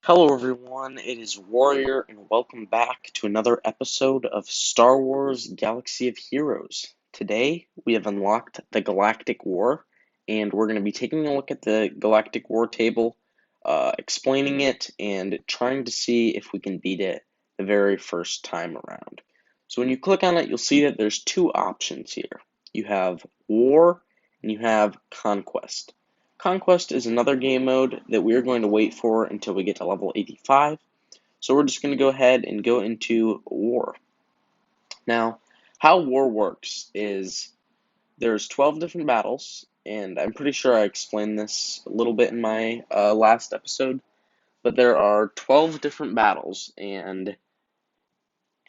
Hello everyone, it is Warrior and welcome back to another episode of Star Wars Galaxy of Heroes. Today we have unlocked the Galactic War and we're going to be taking a look at the Galactic War table, explaining it and trying to see if we can beat it the very first time around. So when you click on it, you'll see that there's two options here. You have War and you have Conquest. Conquest is another game mode that we're going to wait for until we get to level 85. So we're just going to go ahead and go into War. Now, how War works is there's 12 different battles, and I'm pretty sure I explained this a little bit in my last episode, but there are 12 different battles, and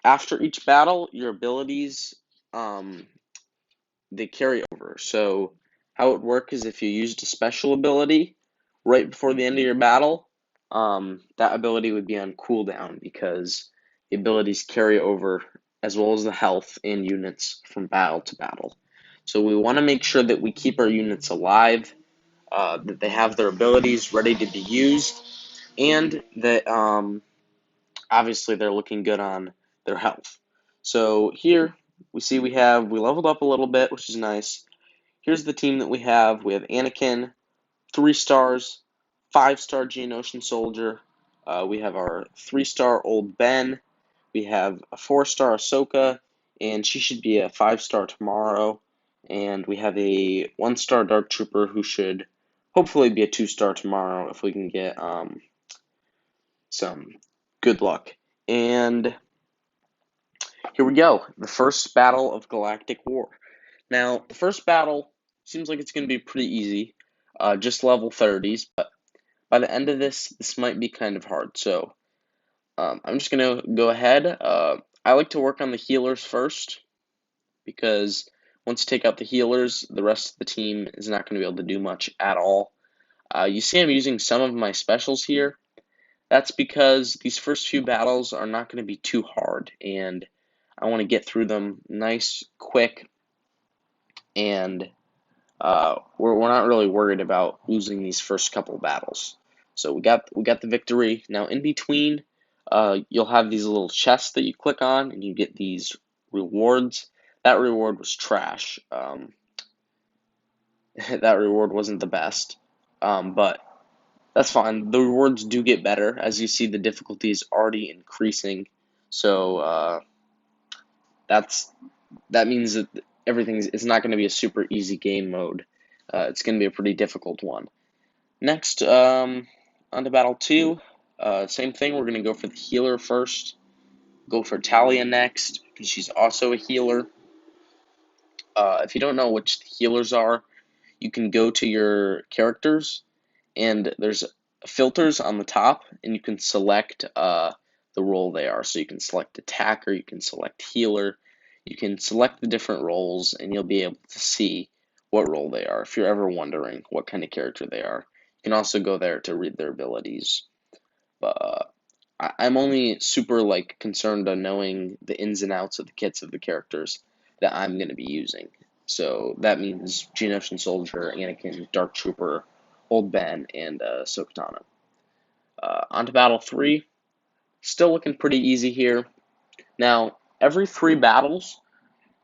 after each battle, your abilities they carry over. So how it would work is if you used a special ability right before the end of your battle, that ability would be on cooldown because the abilities carry over as well as the health and units from battle to battle. So we want to make sure that we keep our units alive, that they have their abilities ready to be used, and that obviously they're looking good on their health. So here we leveled up a little bit, which is nice. Here's the team that we have. We have Anakin, 3 stars, 5-star Geonosian Soldier. We have our 3-star Old Ben. We have a 4-star Ahsoka, and she should be a 5-star tomorrow. And we have a 1-star Dark Trooper who should hopefully be a 2-star tomorrow if we can get some good luck. And here we go, the first battle of Galactic War. Now, the first battle seems like it's going to be pretty easy, just level 30s, but by the end of this might be kind of hard. So I'm just going to go ahead. I like to work on the healers first because once you take out the healers, the rest of the team is not going to be able to do much at all. You see I'm using some of my specials here. That's because these first few battles are not going to be too hard, and I want to get through them nice, quick, and we're not really worried about losing these first couple battles. So we got the victory. Now in between, you'll have these little chests that you click on, and you get these rewards. That reward was trash. That reward wasn't the best, but that's fine. The rewards do get better. As you see, the difficulty is already increasing. So that means that it's not going to be a super easy game mode. It's going to be a pretty difficult one. Next, on to Battle 2. Same thing, we're going to go for the healer first. Go for Talia next, because she's also a healer. If you don't know which the healers are, you can go to your characters, and there's filters on the top, and you can select the role they are. So you can select attacker, you can select healer, you can select the different roles, and you'll be able to see what role they are if you're ever wondering what kind of character they are. You can also go there to read their abilities. But I'm only super concerned on knowing the ins and outs of the kits of the characters that I'm going to be using. So that means Geonosian Soldier, Anakin, Dark Trooper, Old Ben, and Ahsoka Tano. On to Battle 3. Still looking pretty easy here. Now, every 3 battles,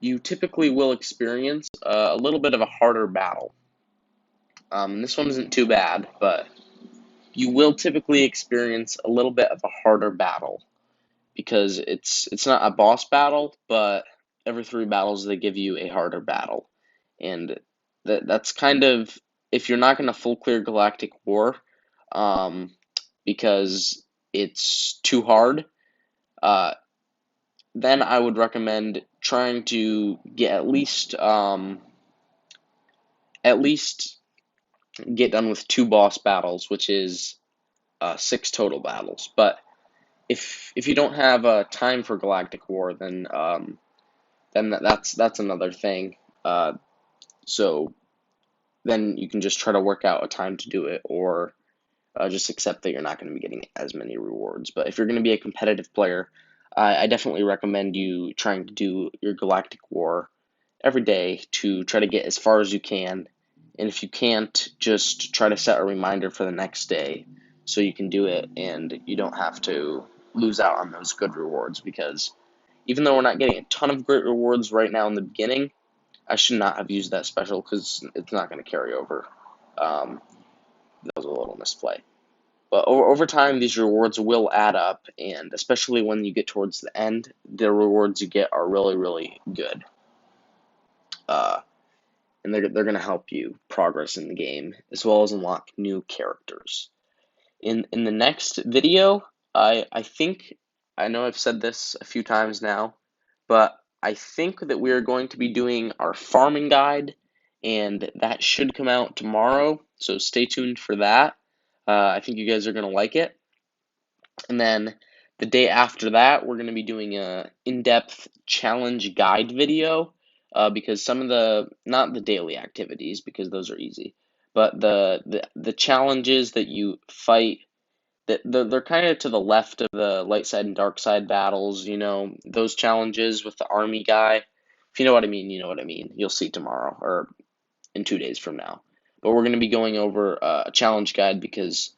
you typically will experience a little bit of a harder battle. This one isn't too bad, but you will typically experience a little bit of a harder battle because it's not a boss battle, but every 3 battles they give you a harder battle, and that's kind of if you're not going to full clear Galactic War, because it's too hard. Then I would recommend trying to get at least get done with 2 boss battles, which is 6 total battles. But if you don't have time for Galactic War, then that's another thing. So then you can just try to work out a time to do it, or just accept that you're not going to be getting as many rewards. But if you're going to be a competitive player, I definitely recommend you trying to do your Galactic War every day to try to get as far as you can. And if you can't, just try to set a reminder for the next day so you can do it and you don't have to lose out on those good rewards, because even though we're not getting a ton of great rewards right now in the beginning, I should not have used that special because it's not going to carry over. That was a little misplay. But over time, these rewards will add up, and especially when you get towards the end, the rewards you get are really, really good. And they're going to help you progress in the game, as well as unlock new characters. In the next video, I think, I know I've said this a few times now, but I think that we are going to be doing our farming guide, and that should come out tomorrow, so stay tuned for that. I think you guys are going to like it. And then the day after that, we're going to be doing a in-depth challenge guide video, because some of the, not the daily activities, because those are easy, but the challenges that you fight, that they're kind of to the left of the light side and dark side battles, those challenges with the army guy. If you know what I mean, you know what I mean. You'll see tomorrow or in 2 days from now. But we're going to be going over a challenge guide, because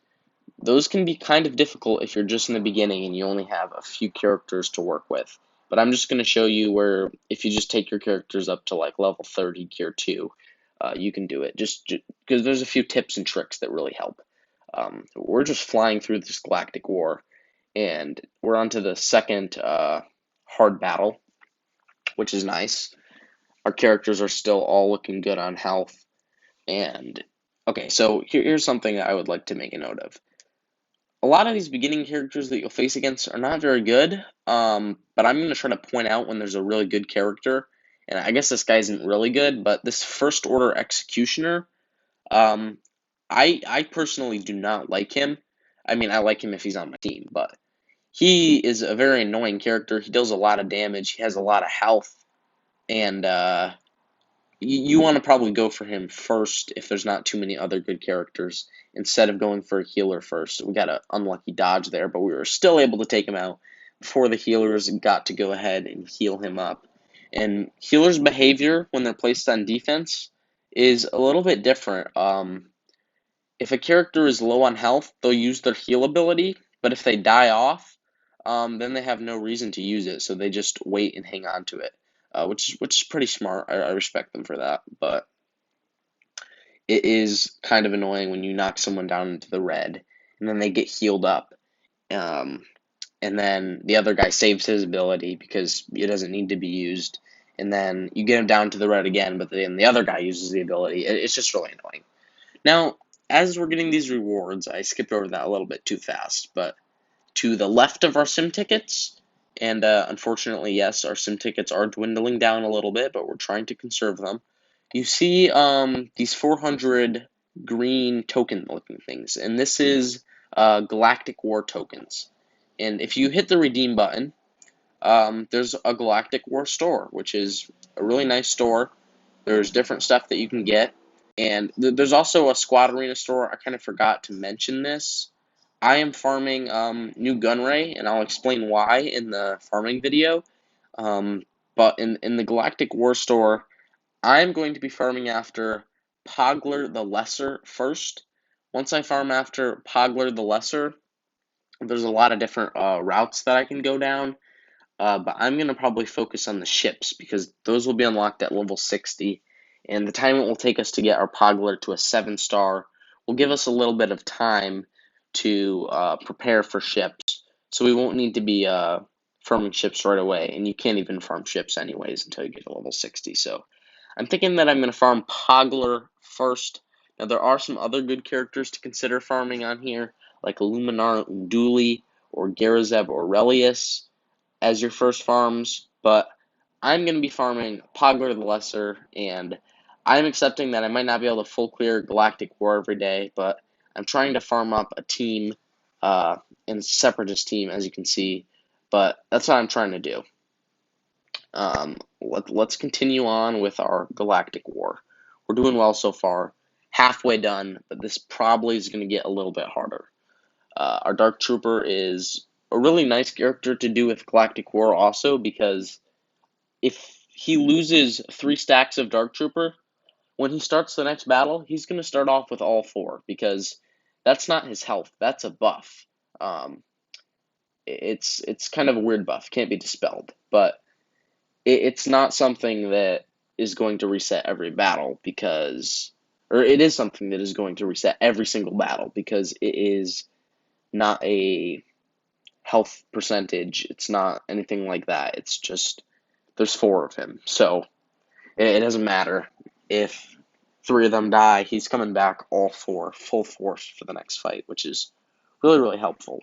those can be kind of difficult if you're just in the beginning and you only have a few characters to work with. But I'm just going to show you where, if you just take your characters up to like level 30, gear 2, you can do it. Just because there's a few tips and tricks that really help. We're just flying through this Galactic War, and we're on to the second hard battle, which is nice. Our characters are still all looking good on health. And okay, so here's something that I would like to make a note of. A lot of these beginning characters that you'll face against are not very good, but I'm going to try to point out when there's a really good character. And I guess this guy isn't really good, but this First Order Executioner, um, I personally do not like him. I mean, I like him if he's on my team, but he is a very annoying character. He deals a lot of damage. He has a lot of health, and you want to probably go for him first if there's not too many other good characters, instead of going for a healer first. We got an unlucky dodge there, but we were still able to take him out before the healers got to go ahead and heal him up. And healers' behavior when they're placed on defense is a little bit different. If a character is low on health, they'll use their heal ability, but if they die off, then they have no reason to use it, so they just wait and hang on to it, which is pretty smart. I respect them for that, but it is kind of annoying when you knock someone down into the red, and then they get healed up, um, and then the other guy saves his ability because it doesn't need to be used, and then you get him down to the red again, but then the other guy uses the ability. It's just really annoying. Now, as we're getting these rewards, I skipped over that a little bit too fast, but to the left of our sim tickets, and unfortunately, yes, our sim tickets are dwindling down a little bit, but we're trying to conserve them. You see these 400 green token-looking things, and this is Galactic War Tokens. And if you hit the redeem button, there's a Galactic War Store, which is a really nice store. There's different stuff that you can get. And there's also a Squad Arena store. I kind of forgot to mention this. I am farming new Gunray, and I'll explain why in the farming video. But in the Galactic War Store, I'm going to be farming after Pogler the Lesser first. Once I farm after Pogler the Lesser, there's a lot of different routes that I can go down. But I'm going to probably focus on the ships, because those will be unlocked at level 60, and the time it will take us to get our Pogler to a 7-star will give us a little bit of time to prepare for ships, so we won't need to be farming ships right away, and you can't even farm ships anyways until you get to level 60, so I'm thinking that I'm going to farm Pogler first. Now, there are some other good characters to consider farming on here, like Illuminar Unduli, or Garazeb Aurelius as your first farms, but I'm going to be farming Pogler the Lesser, and I'm accepting that I might not be able to full clear Galactic War every day, but I'm trying to farm up a team, and a separatist team, as you can see, but that's what I'm trying to do. Let's continue on with our Galactic War. We're doing well so far, halfway done, but this probably is going to get a little bit harder. Our Dark Trooper is a really nice character to do with Galactic War also, because if he loses 3 stacks of Dark Trooper, when he starts the next battle, he's going to start off with all 4, because That's not his health. That's a buff. Um, it's kind of a weird buff. Can't be dispelled, but it's not something that is going to reset every battle because, or it is something that is going to reset every single battle because it is not a health percentage. It's not anything like that. It's just there's four of him, so it doesn't matter if three of them die. He's coming back all four, full force for the next fight, which is really helpful.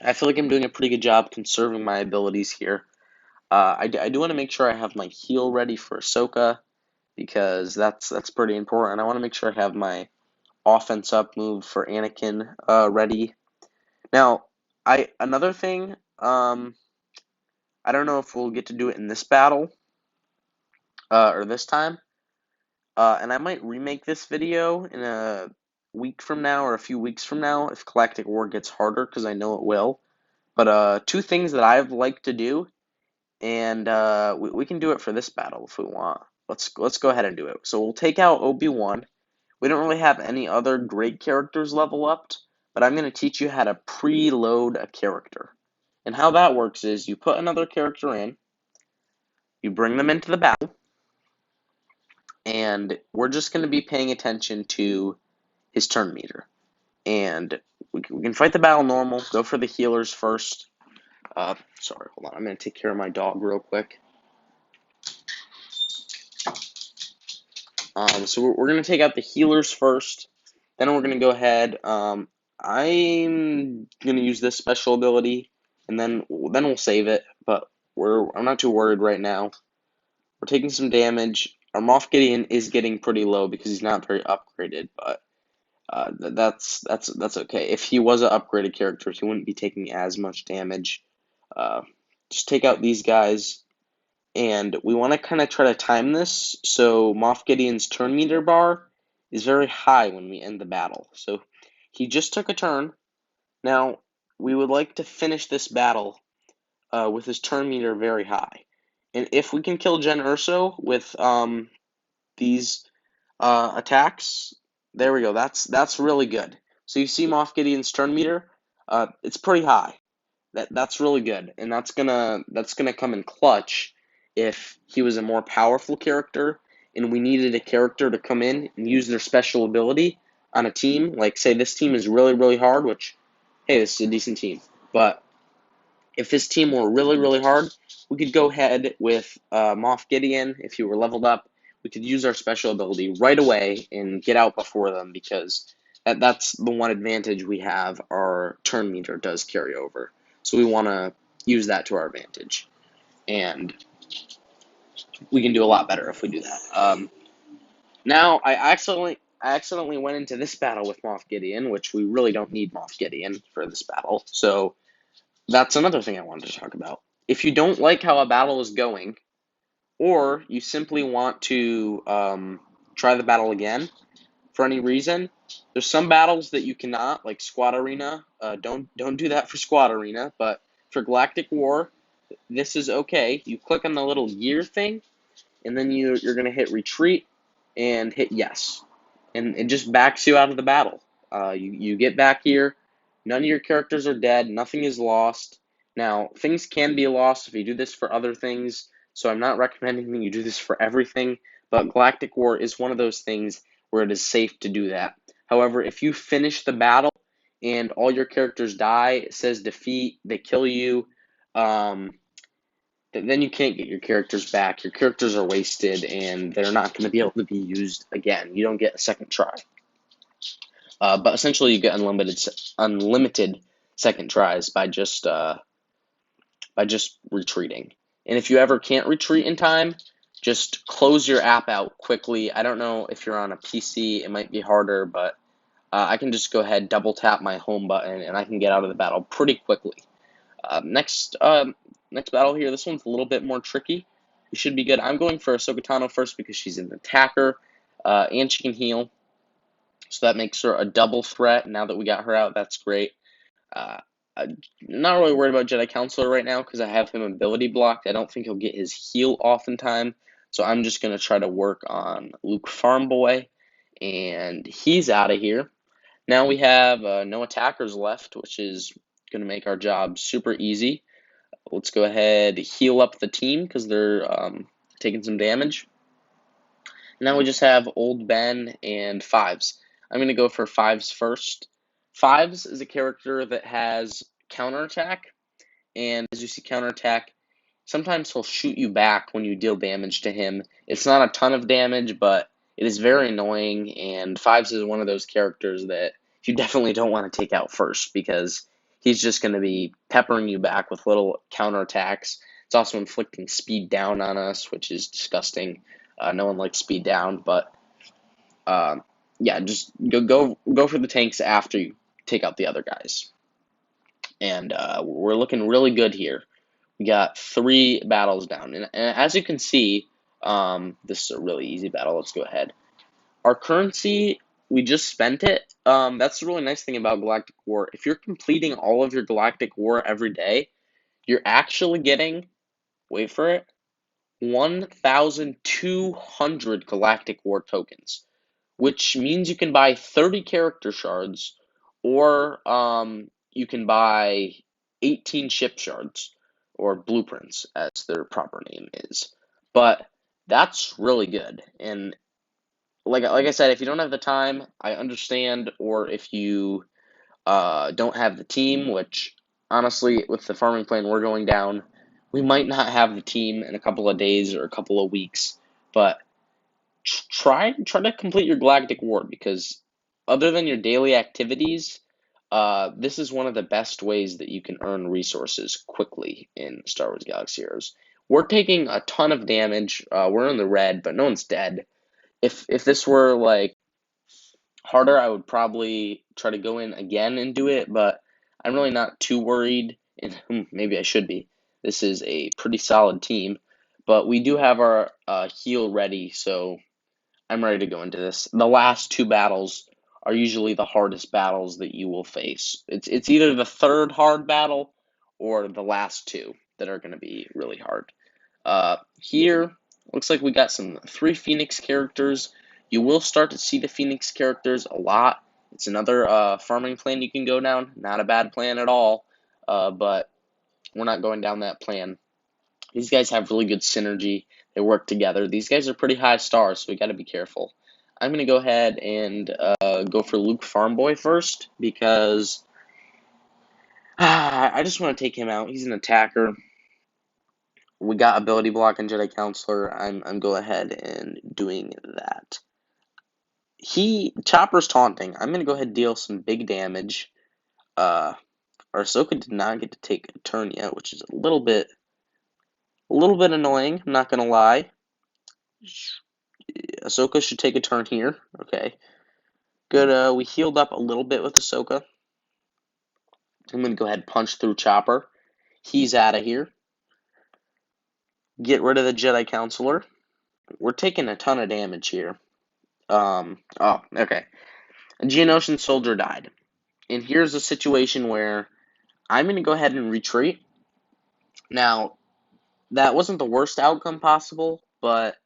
I feel like I'm doing a pretty good job conserving my abilities here. I do want to make sure I have my heal ready for Ahsoka because that's pretty important. I want to make sure I have my offense up move for Anakin ready. Now, another thing, I don't know if we'll get to do it in this battle or this time, and I might remake this video in a week from now or a few weeks from now if Galactic War gets harder because I know it will. But two things that I've liked to do, and we can do it for this battle if we want. Let's go ahead and do it. So we'll take out Obi-Wan. We don't really have any other great characters level upped, but I'm going to teach you how to preload a character. And how that works is you put another character in, you bring them into the battle, and we're just going to be paying attention to his turn meter. And we can fight the battle normal, go for the healers first. Sorry, hold on. I'm going to take care of my dog real quick. So we're going to take out the healers first. Then we're going to go ahead. I'm going to use this special ability, and then we'll save it. But I'm not too worried right now. We're taking some damage. Our Moff Gideon is getting pretty low because he's not very upgraded, but that's okay. If he was an upgraded character, he wouldn't be taking as much damage. Uh, just take out these guys. And we want to kind of try to time this so Moff Gideon's turn meter bar is very high when we end the battle. So he just took a turn. Now, we would like to finish this battle with his turn meter very high. And if we can kill Jen Urso with these attacks, there we go. That's really good. So you see Moff Gideon's turn meter, it's pretty high. That's really good, and that's gonna come in clutch if he was a more powerful character and we needed a character to come in and use their special ability on a team. Like say this team is really hard, which hey, this is a decent team. But if this team were really hard, we could go ahead with Moff Gideon if he were leveled up. We could use our special ability right away and get out before them because that's the one advantage we have. Our turn meter does carry over. So we want to use that to our advantage. And we can do a lot better if we do that. Now, I accidentally went into this battle with Moff Gideon, which we really don't need Moff Gideon for this battle. So that's another thing I wanted to talk about. If you don't like how a battle is going, or you simply want to try the battle again for any reason, there's some battles that you cannot, like Squad Arena. Don't do that for Squad Arena, but for Galactic War, this is okay. You click on the little gear thing, and then you're going to hit retreat and hit yes. And it just backs you out of the battle. You get back here. None of your characters are dead. Nothing is lost. Now, things can be lost if you do this for other things, so I'm not recommending that you do this for everything, but Galactic War is one of those things where it is safe to do that. However, if you finish the battle and all your characters die, it says defeat, they kill you, then you can't get your characters back. Your characters are wasted, and they're not going to be able to be used again. You don't get a second try. But essentially, you get unlimited second tries by just retreating. And if you ever can't retreat in time, just close your app out quickly. I don't know if you're on a PC, it might be harder, but I can just go ahead, double tap my home button, and I can get out of the battle pretty quickly. Next battle here, this one's a little bit more tricky. We should be good. I'm going for Ahsoka Tano first because she's an attacker, and she can heal. So that makes her a double threat. Now that we got her out, that's great. I'm not really worried about Jedi Counselor right now because I have him ability blocked. I don't think he'll get his heal off in time. So I'm just going to try to work on Luke Farm Boy, and he's out of here. Now we have no attackers left, which is going to make our job super easy. Let's go ahead heal up the team because they're taking some damage. Now we just have Old Ben and Fives. I'm going to go for Fives first. Fives is a character that has counterattack, and as you see counterattack, sometimes he'll shoot you back when you deal damage to him. It's not a ton of damage, but it is very annoying, and Fives is one of those characters that you definitely don't want to take out first because he's just going to be peppering you back with little counterattacks. It's also inflicting speed down on us, which is disgusting. No one likes speed down, but uh, yeah, just go for the tanks after you take out the other guys. And we're looking really good here. We got 3 battles down, and as you can see, this is a really easy battle. Let's go ahead. Our currency, we just spent it. That's the really nice thing about Galactic War. If you're completing all of your Galactic War every day, you're actually getting, wait for it, 1,200 Galactic War tokens, which means you can buy 30 character shards, or you can buy 18 ship shards, or blueprints, as their proper name is. But that's really good. And like I said, if you don't have the time, I understand, or if you don't have the team, which honestly, with the farming plan we're going down, we might not have the team in a couple of days or a couple of weeks, but try to complete your Galactic War because other than your daily activities, this is one of the best ways that you can earn resources quickly in Star Wars Galaxy Heroes. We're taking a ton of damage. We're in the red, but no one's dead. If this were like harder, I would probably try to go in again and do it, but I'm really not too worried, and maybe I should be. This is a pretty solid team, but we do have our heal ready, so I'm ready to go into this. The last 2 battles are usually the hardest battles that you will face. It's either the third hard battle or the last 2 that are going to be really hard. Here, looks like we got some 3 Phoenix characters. You will start to see the Phoenix characters a lot. It's another farming plan you can go down. Not a bad plan at all, but we're not going down that plan. These guys have really good synergy. They work together. These guys are pretty high stars, so we got to be careful. I'm going to go ahead and go for Luke Farmboy first because I just want to take him out. He's an attacker. We got ability block and Jedi Counselor. I'm go ahead and doing that. Chopper's taunting. I'm gonna go ahead and deal some big damage. Our Ahsoka did not get to take a turn yet, which is a little bit annoying. I'm not gonna lie. Ahsoka should take a turn here. Okay, good. We healed up a little bit with Ahsoka. I'm gonna go ahead and punch through Chopper. He's out of here. Get rid of the Jedi Counselor. We're taking a ton of damage here. Oh, okay. A Geonosian soldier died. And here's a situation where I'm going to go ahead and retreat. Now, that wasn't the worst outcome possible, but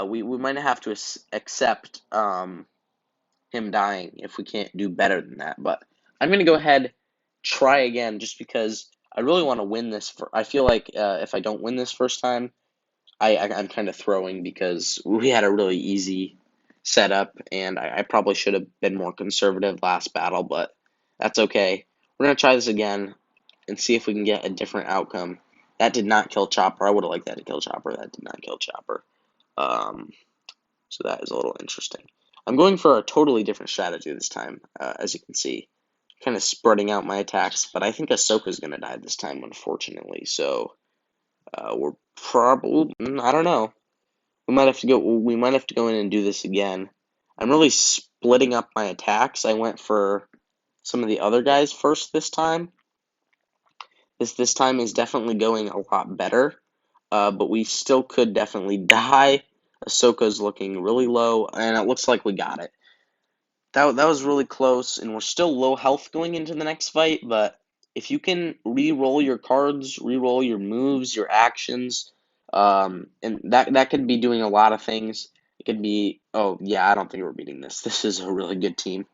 we might have to accept him dying if we can't do better than that. But I'm going to go ahead, try again, just because I really want to win this. I feel like if I don't win this first time, I'm kind of throwing because we had a really easy setup, and I probably should have been more conservative last battle, but that's okay. We're going to try this again and see if we can get a different outcome. That did not kill Chopper. I would have liked that to kill Chopper. That did not kill Chopper. So that is a little interesting. I'm going for a totally different strategy this time, as you can see. Kind of spreading out my attacks, but I think Ahsoka's going to die this time, unfortunately, so we're probably, I don't know. We might have to go in and do this again. I'm really splitting up my attacks. I went for some of the other guys first this time. This time is definitely going a lot better, but we still could definitely die. Ahsoka's looking really low, and it looks like we got it. That was really close, and we're still low health going into the next fight, but if you can re-roll your cards, re-roll your moves, your actions, and that could be doing a lot of things. It could be, oh yeah, I don't think we're beating this. This is a really good team.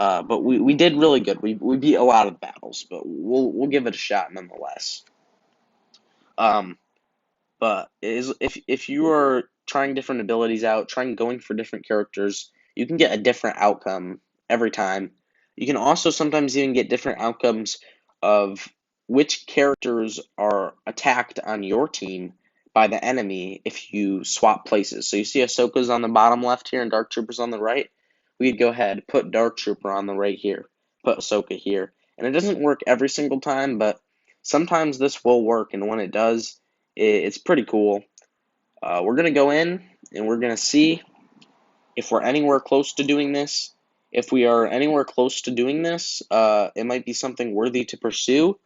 But we did really good. We beat a lot of battles, but we'll give it a shot nonetheless. Um, but if you are trying different abilities out, going for different characters, you can get a different outcome every time. You can also sometimes even get different outcomes of which characters are attacked on your team by the enemy if you swap places. So you see Ahsoka's on the bottom left here and Dark Trooper's on the right. We could go ahead, put Dark Trooper on the right here, put Ahsoka here. And it doesn't work every single time, but sometimes this will work, and when it does, it's pretty cool. We're going to go in and we're going to see if we're anywhere close to doing this. If we are anywhere close to doing this, it might be something worthy to pursue.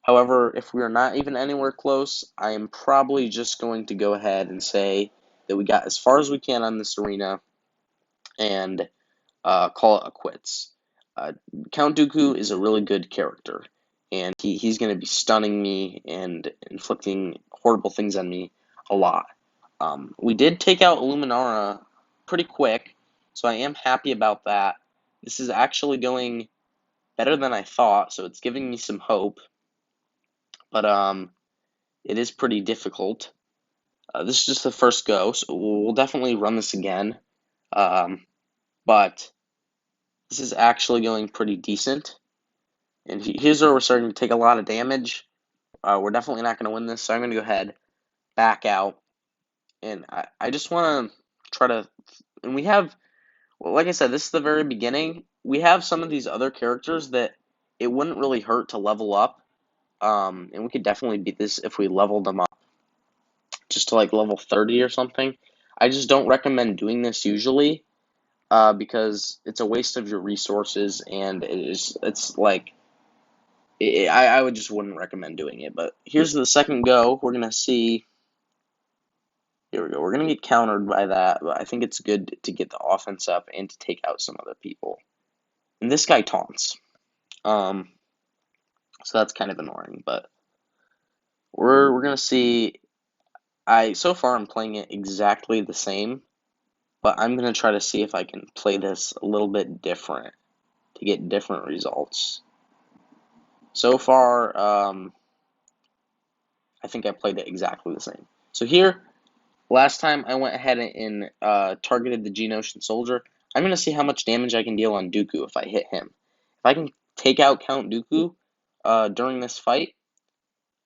However, if we are not even anywhere close, I am probably just going to go ahead and say that we got as far as we can on this arena and call it a quits. Count Dooku is a really good character, and he's going to be stunning me and inflicting horrible things on me a lot. We did take out Illuminara pretty quick, so I am happy about that. This is actually going better than I thought, so it's giving me some hope, but it is pretty difficult. This is just the first go, so we'll definitely run this again, but this is actually going pretty decent. And here's where we're starting to take a lot of damage. We're definitely not going to win this, so I'm going to go ahead, back out. And I just want to try to... And we have... Well, like I said, this is the very beginning. We have some of these other characters that it wouldn't really hurt to level up. And we could definitely beat this if we leveled them up just to like level 30 or something. I just don't recommend doing this usually because it's a waste of your resources, and it's like... I would just wouldn't recommend doing it. But here's the second go. We're going to see... Here we go. We're going to get countered by that, but I think it's good to get the offense up and to take out some other people. And this guy taunts. So that's kind of annoying, but we're going to see... So far I'm playing it exactly the same, but I'm going to try to see if I can play this a little bit different to get different results. So far, I think I played it exactly the same. So here... Last time I went ahead and targeted the Geonosian soldier. I'm going to see how much damage I can deal on Dooku if I hit him. If I can take out Count Dooku during this fight,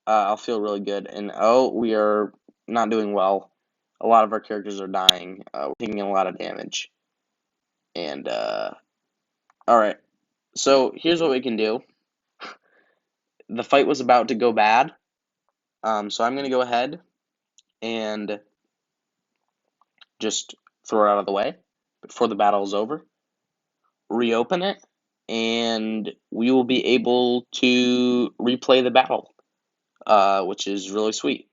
I'll feel really good. And we are not doing well. A lot of our characters are dying. We're taking a lot of damage. And, alright. So, here's what we can do. The fight was about to go bad. So I'm going to go ahead and just throw it out of the way before the battle is over. Reopen it, and we will be able to replay the battle, which is really sweet.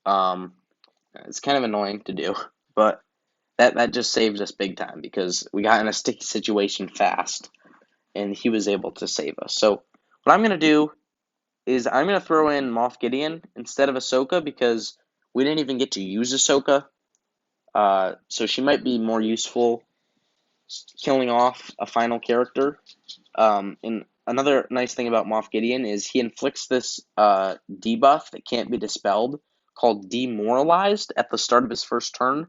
It's kind of annoying to do, but that just saved us big time because we got in a sticky situation fast, and he was able to save us. So what I'm going to do is I'm going to throw in Moff Gideon instead of Ahsoka because we didn't even get to use Ahsoka, so she might be more useful killing off a final character. And another nice thing about Moff Gideon is he inflicts this debuff that can't be dispelled called Demoralized at the start of his first turn,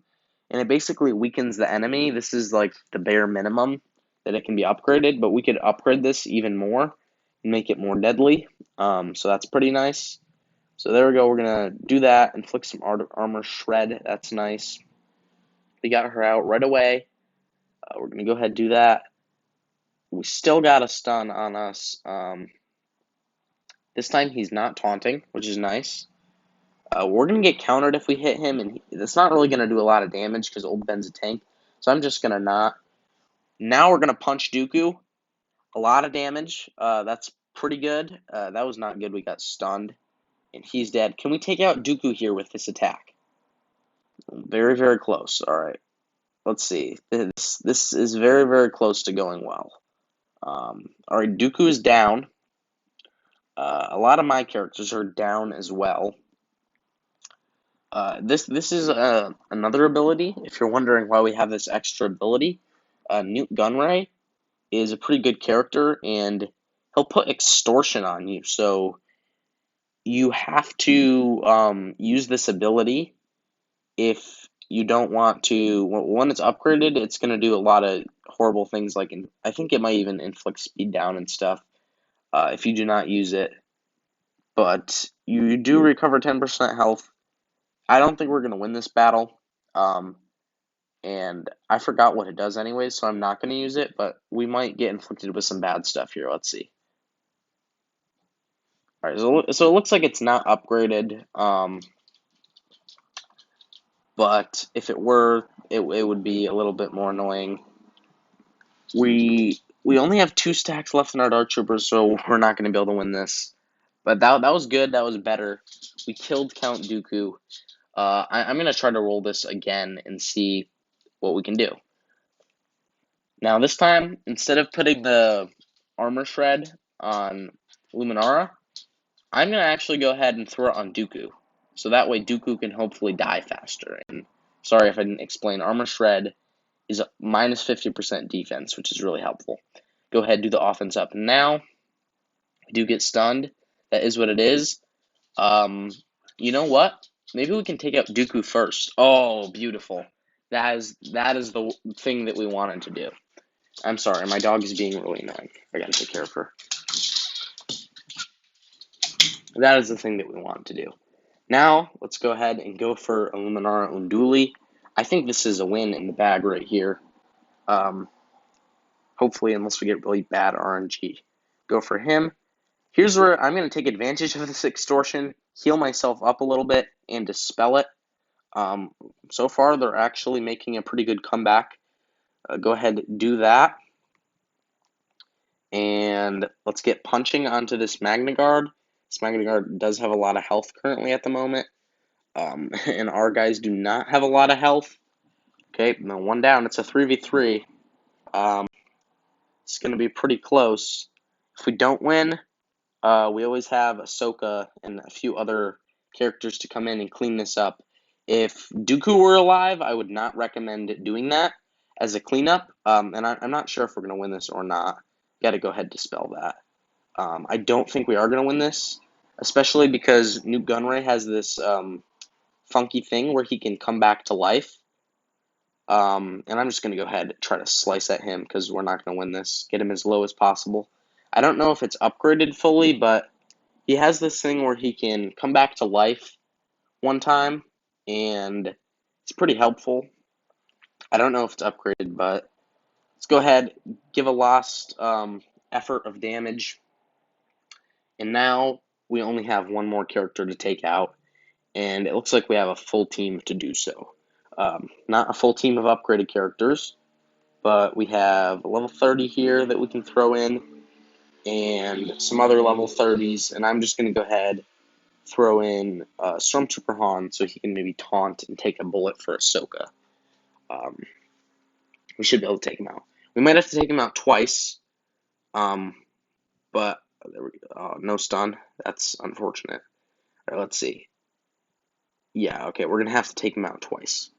and it basically weakens the enemy. This is like the bare minimum that it can be upgraded, but we could upgrade this even more and make it more deadly, so that's pretty nice. So there we go, we're going to do that, inflict some armor shred, that's nice. We got her out right away. We're going to go ahead and do that. We still got a stun on us. This time he's not taunting, which is nice. We're going to get countered if we hit him, and it's not really going to do a lot of damage because Old Ben's a tank, so I'm just going to not. Now we're going to punch Dooku. A lot of damage. That's pretty good. That was not good. We got stunned, and he's dead. Can we take out Dooku here with this attack? Very, very close. All right. Let's see. This is very, very close to going well. All right, Dooku is down. A lot of my characters are down as well. This is another ability. If you're wondering why we have this extra ability, Newt Gunray is a pretty good character, and he'll put extortion on you. So you have to use this ability if you don't want to. When it's upgraded, it's going to do a lot of horrible things, like I think it might even inflict speed down and stuff if you do not use it. But you do recover 10% health. I don't think we're going to win this battle. And I forgot what it does anyways, so I'm not going to use it, but we might get inflicted with some bad stuff here. Let's see. Alright, so it looks like it's not upgraded, but if it were, it would be a little bit more annoying. We only have 2 stacks left in our Dark Troopers, so we're not going to be able to win this. But that was good, that was better. We killed Count Dooku. I'm going to try to roll this again and see what we can do. Now this time, instead of putting the armor shred on Luminara, I'm going to actually go ahead and throw it on Dooku. So that way Dooku can hopefully die faster. And sorry if I didn't explain, armor shred is minus 50% defense, which is really helpful. Go ahead, do the offense up. Now, I do get stunned. That is what it is. You know what? Maybe we can take out Dooku first. Oh, beautiful. That is the thing that we wanted to do. I'm sorry, my dog is being really annoying. I gotta take care of her. That is the thing that we wanted to do. Now, let's go ahead and go for Illuminara Unduli. I think this is a win in the bag right here. Hopefully, unless we get really bad RNG. Go for him. Here's where I'm going to take advantage of this extortion, heal myself up a little bit, and dispel it. So far, they're actually making a pretty good comeback. Go ahead, do that. And let's get punching onto this Magna Guard. This Magna Guard does have a lot of health currently at the moment. And our guys do not have a lot of health. Okay, now 1 down. It's a 3v3. It's going to be pretty close. If we don't win, we always have Ahsoka and a few other characters to come in and clean this up. If Dooku were alive, I would not recommend doing that as a cleanup. And I'm not sure if we're going to win this or not. Got to go ahead and dispel that. I don't think we are going to win this, especially because Newt Gunray has this funky thing where he can come back to life. And I'm just going to go ahead and try to slice at him because we're not going to win this. Get him as low as possible. I don't know if it's upgraded fully, but he has this thing where he can come back to life one time, and it's pretty helpful. I don't know if it's upgraded, but let's go ahead, give a last effort of damage. And now we only have one more character to take out, and it looks like we have a full team to do so. Not a full team of upgraded characters, but we have a level 30 here that we can throw in, and some other level 30s, and I'm just going to go ahead throw in Stormtrooper Han so he can maybe taunt and take a bullet for Ahsoka. We should be able to take him out. We might have to take him out twice, but there we go. No stun. That's unfortunate. All right, let's see. Yeah, okay, we're going to have to take him out twice.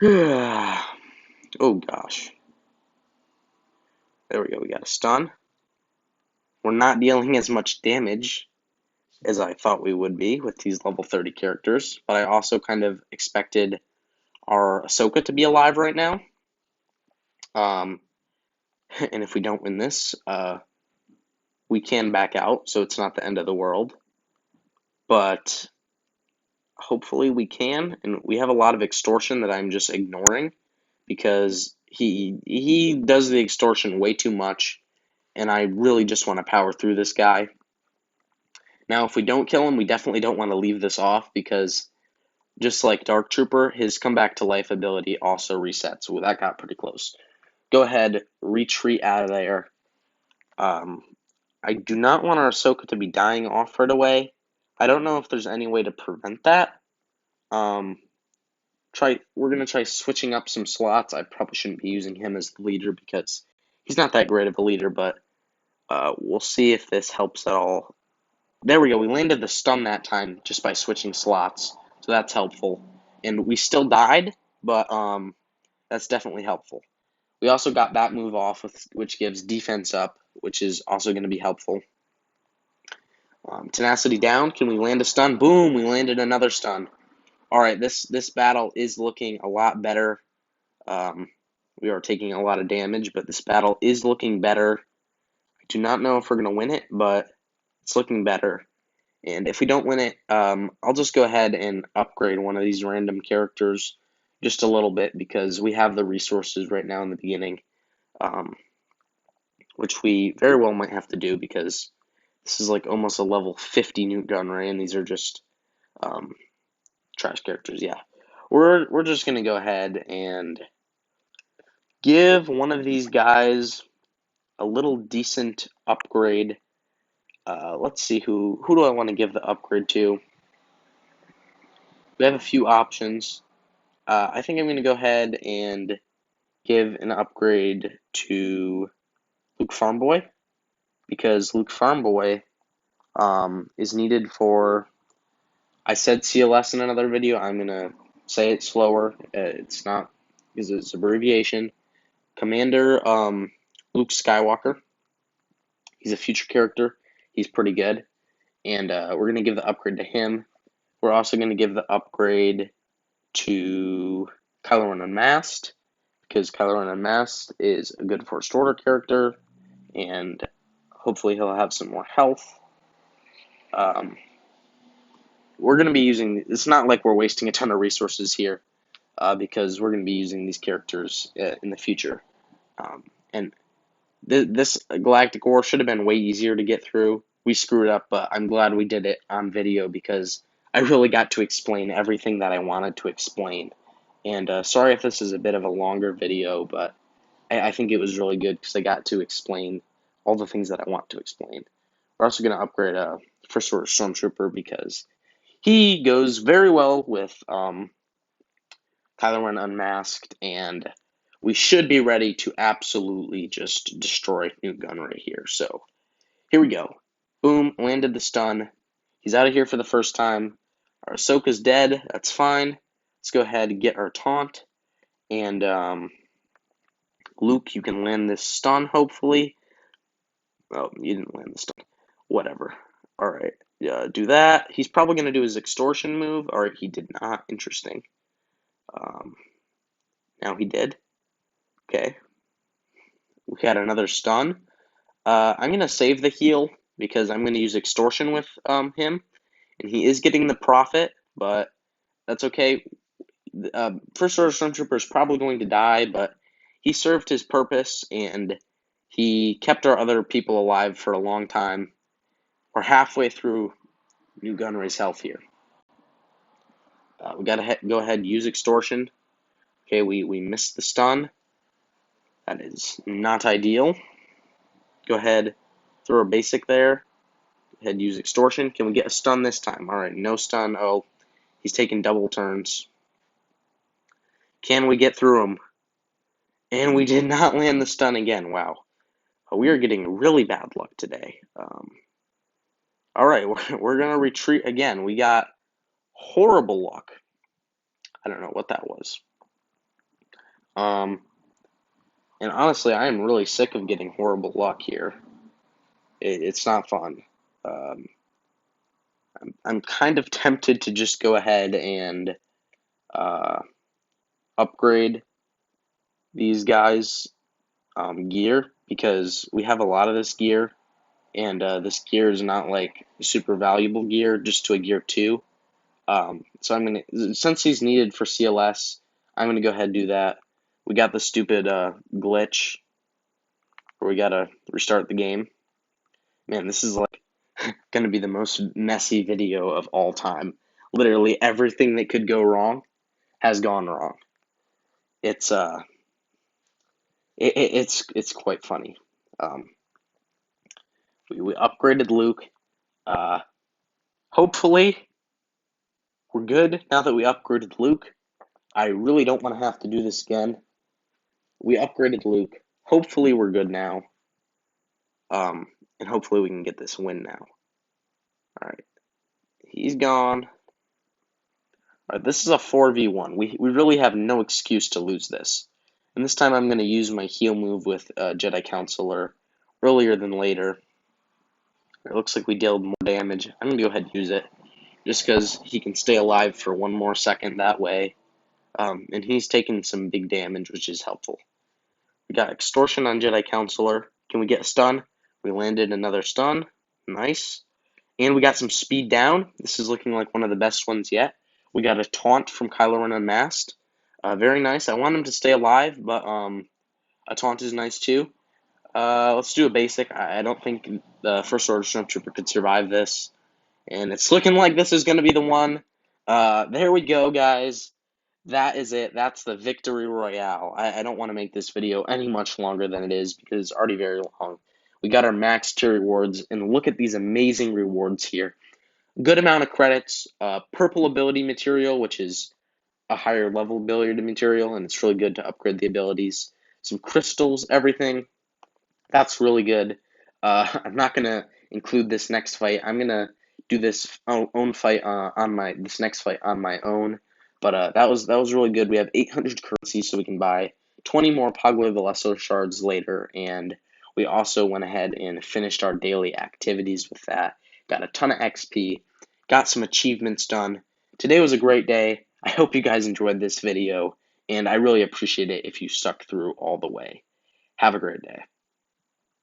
Oh, gosh. There we go. We got a stun. We're not dealing as much damage as I thought we would be with these level 30 characters, but I also kind of expected our Ahsoka to be alive right now. And if we don't win this, we can back out, so it's not the end of the world. But hopefully we can, and we have a lot of extortion that I'm just ignoring because he does the extortion way too much, and I really just want to power through this guy. Now, if we don't kill him, we definitely don't want to leave this off because just like Dark Trooper, his comeback to life ability also resets. So that got pretty close. Go ahead, retreat out of there. I do not want our Ahsoka to be dying off right away. I don't know if there's any way to prevent that. We're going to try switching up some slots. I probably shouldn't be using him as the leader because he's not that great of a leader, but we'll see if this helps at all. There we go. We landed the stun that time just by switching slots, so that's helpful. And we still died, but That's definitely helpful. We also got that move off, which gives defense up, which is also going to be helpful. Tenacity down. Can we land a stun? Boom! We landed another stun. All right, this battle is looking a lot better. We are taking a lot of damage, but this battle is looking better. I do not know if we're going to win it, but it's looking better. And if we don't win it, I'll just go ahead and upgrade one of these random characters just a little bit because we have the resources right now in the beginning, which we very well might have to do because this is like almost a level 50 Newt Gunray, and these are just trash characters. Yeah, we're just gonna go ahead and give one of these guys a little decent upgrade. Let's see who do I want to give the upgrade to. We have a few options. I think I'm going to go ahead and give an upgrade to Luke Farmboy because Luke Farmboy is needed for. I said CLS in another video. I'm going to say it slower. It's not because it's abbreviation. Commander Luke Skywalker. He's a future character. He's pretty good. And we're going to give the upgrade to him. We're also going to give the upgrade to Kylo Ren Unmasked, because Kylo Ren Unmasked is a good First Order character, and hopefully he'll have some more health. We're going to be using, it's not like we're wasting a ton of resources here, because we're going to be using these characters in the future. And this Galactic War should have been way easier to get through. We screwed up, but I'm glad we did it on video because I really got to explain everything that I wanted to explain. And sorry if this is a bit of a longer video, but I think it was really good because I got to explain all the things that I want to explain. We're also going to upgrade First Order Stormtrooper because he goes very well with Kylo Ren Unmasked, and we should be ready to absolutely just destroy Newt Gunray here. So here we go. Boom, landed the stun. He's out of here for the first time. Our Ahsoka's dead. That's fine. Let's go ahead and get our taunt. And Luke, you can land this stun, hopefully. Oh, you didn't land the stun. Whatever. Alright, do that. He's probably going to do his extortion move. Alright, he did not. Interesting. Now he did. Okay. We had another stun. I'm going to save the heal because I'm going to use extortion with him. And he is getting the profit, but that's okay. First Order Stormtrooper is probably going to die, but he served his purpose, and he kept our other people alive for a long time. We're halfway through Newt Gunray's health here. We got to go ahead and use extortion. Okay, we missed the stun. That is not ideal. Go ahead, throw a basic there. Go ahead, use extortion. Can we get a stun this time? All right, no stun. Oh, he's taking double turns. Can we get through him? And we did not land the stun again. Wow. We are getting really bad luck today. All right, we're going to retreat again. We got horrible luck. I don't know what that was. And honestly, I am really sick of getting horrible luck here. It's not fun. I'm kind of tempted to just go ahead and upgrade these guys' gear because we have a lot of this gear, and this gear is not like super valuable gear, just to a gear 2. So I'm gonna, since he's needed for CLS, I'm gonna go ahead and do that. We got the stupid glitch where we gotta restart the game. Man, this is like gonna be the most messy video of all time. Literally everything that could go wrong has gone wrong. It's it's quite funny. We upgraded Luke. Hopefully we're good now that we upgraded Luke. I really don't want to have to do this again. We upgraded Luke. Hopefully we're good now. And hopefully we can get this win now. Alright. He's gone. Alright, this is a 4v1. We really have no excuse to lose this. And this time I'm going to use my heal move with Jedi Counselor earlier than later. It looks like we dealt more damage. I'm going to go ahead and use it, just because he can stay alive for one more second that way. And he's taking some big damage, which is helpful. We got Extortion on Jedi Counselor. Can we get a stun? We landed another stun. Nice. And we got some speed down. This is looking like one of the best ones yet. We got a taunt from Kylo Ren Unmasked. Very nice. I want him to stay alive, but a taunt is nice too. Let's do a basic. I don't think the First Order Stormtrooper could survive this. And it's looking like this is going to be the one. There we go, guys. That is it. That's the Victory Royale. I don't want to make this video any much longer than it is because it's already very long. We got our max tier rewards, and look at these amazing rewards here. Good amount of credits, purple ability material, which is a higher level ability material, and it's really good to upgrade the abilities. Some crystals, everything. That's really good. I'm not gonna include this next fight. I'm gonna do this own fight this next fight on my own. But that was really good. We have 800 currency, so we can buy 20 more Pogler the Lesser shards later, and we also went ahead and finished our daily activities with that. Got a ton of XP, got some achievements done. Today was a great day. I hope you guys enjoyed this video, and I really appreciate it if you stuck through all the way. Have a great day.